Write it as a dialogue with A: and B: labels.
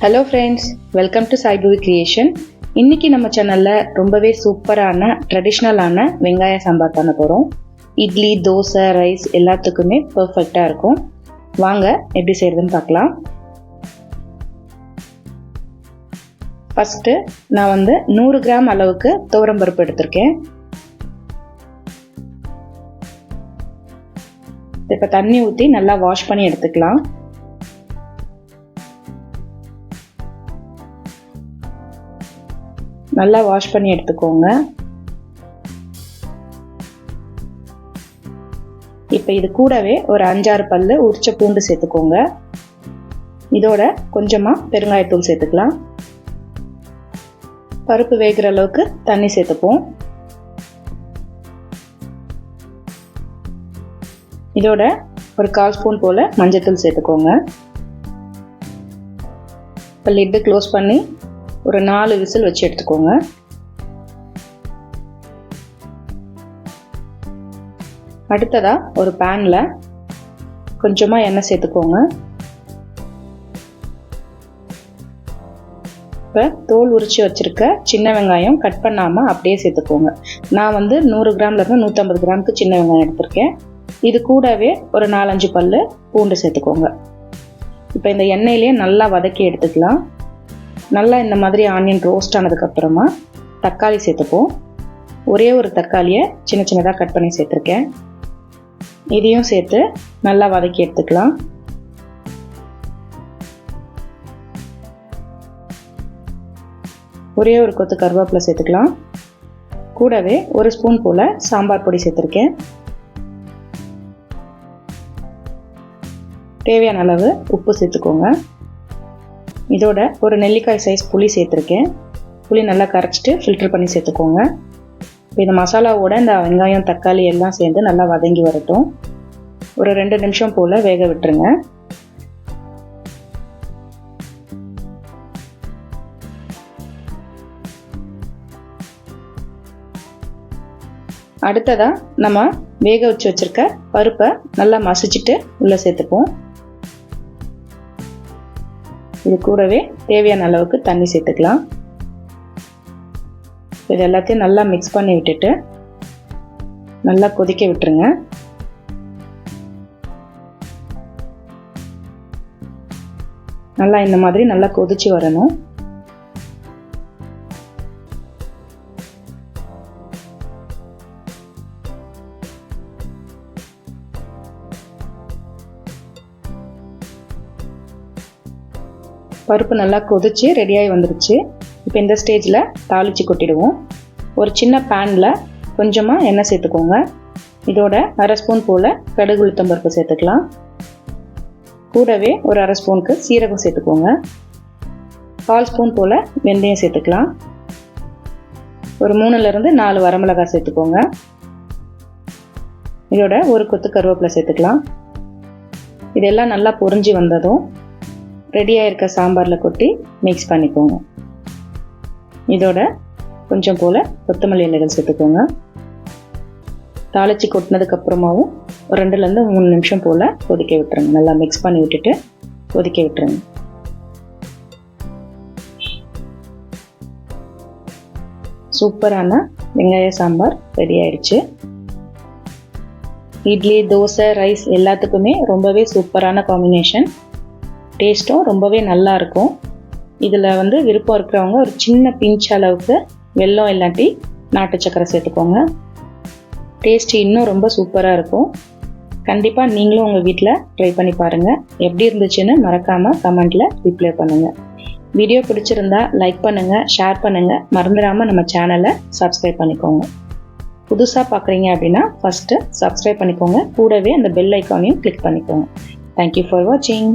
A: Hello friends, welcome to Saipoovi creation. இன்றைக்கி நம்ம சேனலில் ரொம்பவே சூப்பரான ட்ரெடிஷ்னலான வெங்காய சாம்பார் பண்ண போகிறோம். இட்லி, தோசை, ரைஸ் எல்லாத்துக்குமே பர்ஃபெக்டாக இருக்கும். வாங்க எப்படி செய்கிறதுன்னு பார்க்கலாம். ஃபஸ்ட்டு நான் 100 கிராம் அளவுக்கு துவரம்பருப்பு எடுத்திருக்கேன். இப்போ தண்ணி ஊற்றி நல்லா வாஷ் பண்ணி எடுத்துக்கலாம். நல்லா வாஷ் பண்ணி எடுத்துக்கோங்க. இப்போ இது கூடவே ஒரு 5-6 பல்லு உரிச்ச பூண்டு சேர்த்துக்கோங்க. இதோட கொஞ்சமாக பெருங்காயத்தூள் சேர்த்துக்கலாம். பருப்பு வேகிற அளவுக்கு தண்ணி சேர்த்துப்போம். இதோட ஒரு 1/4 ஸ்பூன் போல் மஞ்சள்தூள் சேர்த்துக்கோங்க. இப்போ லிட்டு க்ளோஸ் பண்ணி ஒரு 4 விசில் வச்சு எடுத்துக்கோங்க. அடுத்ததா ஒரு பேனில் கொஞ்சமாக எண்ணெய் சேர்த்துக்கோங்க. இப்போ தோல் உரிச்சு வச்சுருக்க சின்ன வெங்காயம் கட் பண்ணாமல் அப்படியே சேர்த்துக்கோங்க. நான் 100 கிராம்லேருந்து 150 கிராமுக்கு சின்ன வெங்காயம் எடுத்திருக்கேன். இது கூடவே ஒரு 4-5 பல்லு பூண்டு சேர்த்துக்கோங்க. இப்போ இந்த எண்ணெயிலே நல்லா வதக்கி எடுத்துக்கலாம். நல்லா இந்த மாதிரி ஆனியன் ரோஸ்ட் ஆனதுக்கப்புறமா தக்காளி சேர்த்துப்போம். ஒரே ஒரு தக்காளியை சின்ன சின்னதாக கட் பண்ணி சேர்த்துருக்கேன். இதையும் சேர்த்து நல்லா வதக்கி எடுத்துக்கலாம். ஒரே ஒரு கொத்து கருவேப்பிலை சேர்த்துக்கலாம். கூடவே ஒரு ஸ்பூன் போல் சாம்பார் பொடி சேர்த்துருக்கேன். தேவையான அளவு உப்பு சேர்த்துக்கோங்க. இதோட ஒரு நெல்லிக்காய் சைஸ் புளி சேர்த்துருக்கேன். புளி நல்லா கரைச்சிட்டு ஃபில்டர் பண்ணி சேர்த்துக்கோங்க. இப்போ இந்த மசாலாவோட இந்த வெங்காயம், தக்காளி எல்லாம் சேர்ந்து நல்லா வதங்கி வரட்டும். ஒரு 2 நிமிஷம் போல் வேக விட்டுருங்க. அடுத்ததாக நம்ம வேக வச்சு வச்சுருக்க பருப்பை நல்லா மசிச்சுட்டு உள்ளே சேர்த்துப்போம். இது கூடவே தேவையான அளவுக்கு தண்ணி சேர்த்துக்கலாம். இது எல்லாத்தையும் நல்லா மிக்ஸ் பண்ணி விட்டுட்டு நல்லா கொதிக்க விட்டுருங்க. நல்லா இந்த மாதிரி நல்லா கொதிச்சு வரணும். பருப்பு நல்லா கொதிச்சு ரெடியாகி வந்துருச்சு. இப்போ இந்த ஸ்டேஜில் தாளித்து கொட்டிடுவோம். ஒரு சின்ன பேனில் கொஞ்சமாக எண்ணெய் சேர்த்துக்கோங்க. இதோட 1/2 ஸ்பூன் போல் கடுகு, உளுத்தம் பருப்பு சேர்த்துக்கலாம். கூடவே ஒரு 1/2 ஸ்பூனுக்கு சீரகம் சேர்த்துக்கோங்க. 1/4 ஸ்பூன் போல் வெந்தயம் சேர்த்துக்கலாம். ஒரு 3லேருந்து 4 வரமிளகாய் சேர்த்துக்கோங்க. இதோட ஒரு கொத்து கருவேப்பிலை சேர்த்துக்கலாம். இதெல்லாம் நல்லா பொரிஞ்சு வந்ததும் ரெடியாக இருக்க சாம்பாரில் கொட்டி மிக்ஸ் பண்ணிக்கோங்க. இதோட கொஞ்சம் போல் கொத்தமல்லி இலைகள் சேர்த்துக்கோங்க. தாளித்து கொட்டினதுக்கப்புறமாவும் ஒரு 2லேருந்து 3 நிமிஷம் போல் கொதிக்க விட்டுருங்க. நல்லா மிக்ஸ் பண்ணி விட்டுட்டு கொதிக்க விட்டுருங்க. சூப்பரான வெங்காய சாம்பார் ரெடி ஆயிடுச்சு. இட்லி, தோசை, ரைஸ் எல்லாத்துக்குமே ரொம்பவே சூப்பரான காம்பினேஷன். டேஸ்ட்டும் ரொம்பவே நல்லா இருக்கும். இதில் விருப்பம் இருக்கிறவங்க ஒரு சின்ன பிஞ்ச் அளவுக்கு வெல்லம் இல்லாட்டி நாட்டு சக்கரை சேர்த்துக்கோங்க. டேஸ்ட் இன்னும் ரொம்ப சூப்பராக இருக்கும். கண்டிப்பாக நீங்களும் உங்கள் வீட்டில் ட்ரை பண்ணி பாருங்கள். எப்படி இருந்துச்சுன்னு மறக்காமல் கமெண்ட்டில் ரிப்ளை பண்ணுங்கள். வீடியோ பிடிச்சிருந்தா லைக் பண்ணுங்கள், ஷேர் பண்ணுங்கள். மறந்துடாமல் நம்ம சேனலை சப்ஸ்கிரைப் பண்ணிக்கோங்க. புதுசாக பார்க்குறீங்க அப்படின்னா ஃபஸ்ட்டு சப்ஸ்கிரைப் பண்ணிக்கோங்க. கூடவே அந்த பெல் ஐக்கானையும் கிளிக் பண்ணிக்கோங்க. தேங்க்யூ ஃபார் வாட்சிங்.